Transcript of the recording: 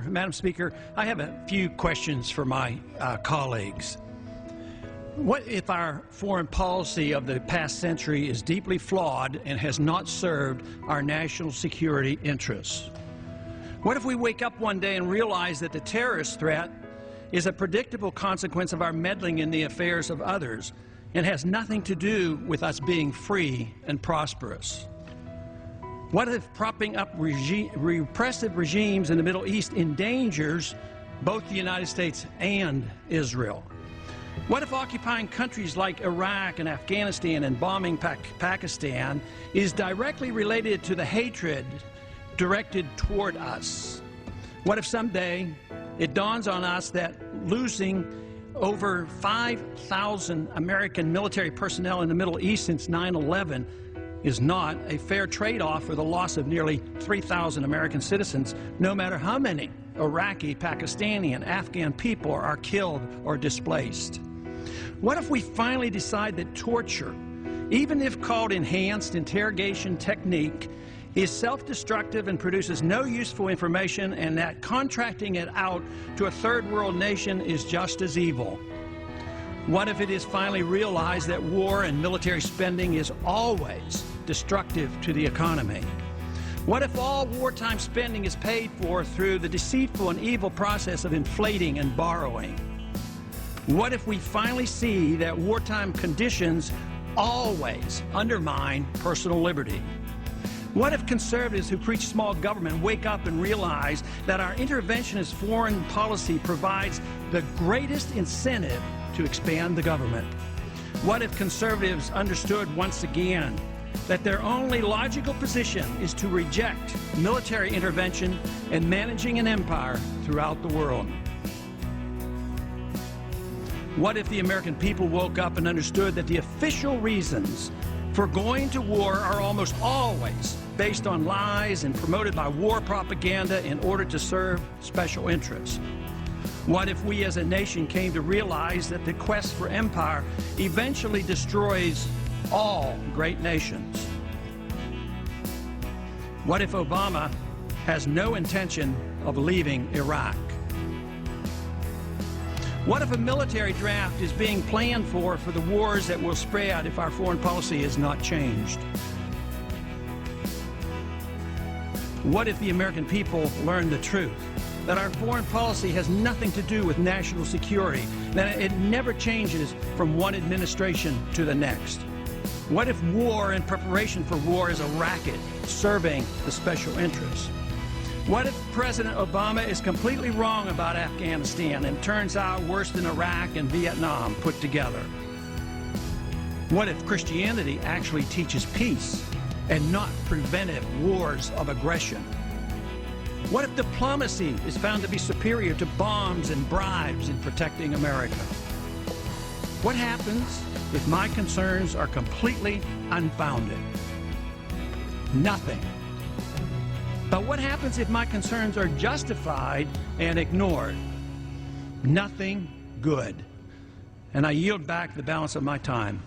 Madam Speaker, I have a few questions for my colleagues. What if our foreign policy of the past century is deeply flawed and has not served our national security interests? What if we wake up one day and realize that the terrorist threat is a predictable consequence of our meddling in the affairs of others and has nothing to do with us being free and prosperous? What if propping up repressive regimes in the Middle East endangers both the United States and Israel? What if occupying countries like Iraq and Afghanistan and bombing Pakistan is directly related to the hatred directed toward us? What if someday it dawns on us that losing over 5,000 American military personnel in the Middle East since 9/11 is not a fair trade-off for the loss of nearly 3,000 American citizens, no matter how many Iraqi, Pakistani, and Afghan people are killed or displaced? What if we finally decide that torture, even if called enhanced interrogation technique, is self-destructive and produces no useful information, and that contracting it out to a third world nation is just as evil? What if it is finally realized that war and military spending is always destructive to the economy? What if all wartime spending is paid for through the deceitful and evil process of inflating and borrowing? What if we finally see that wartime conditions always undermine personal liberty? What if conservatives who preach small government wake up and realize that our interventionist foreign policy provides the greatest incentive to expand the government? What if conservatives understood once again that their only logical position is to reject military intervention and managing an empire throughout the world? What if the American people woke up and understood that the official reasons for going to war are almost always based on lies and promoted by war propaganda in order to serve special interests? What if we as a nation came to realize that the quest for empire eventually destroys all great nations? What if Obama has no intention of leaving Iraq? What if a military draft is being planned for the wars that will spread if our foreign policy is not changed? What if the American people learn the truth, that our foreign policy has nothing to do with national security, that it never changes from one administration to the next? What if war and preparation for war is a racket serving the special interests? What if President Obama is completely wrong about Afghanistan and turns out worse than Iraq and Vietnam put together? What if Christianity actually teaches peace and not preventive wars of aggression? What if diplomacy is found to be superior to bombs and bribes in protecting America? What happens if my concerns are completely unfounded? Nothing. But what happens if my concerns are justified and ignored? Nothing good. And I yield back the balance of my time.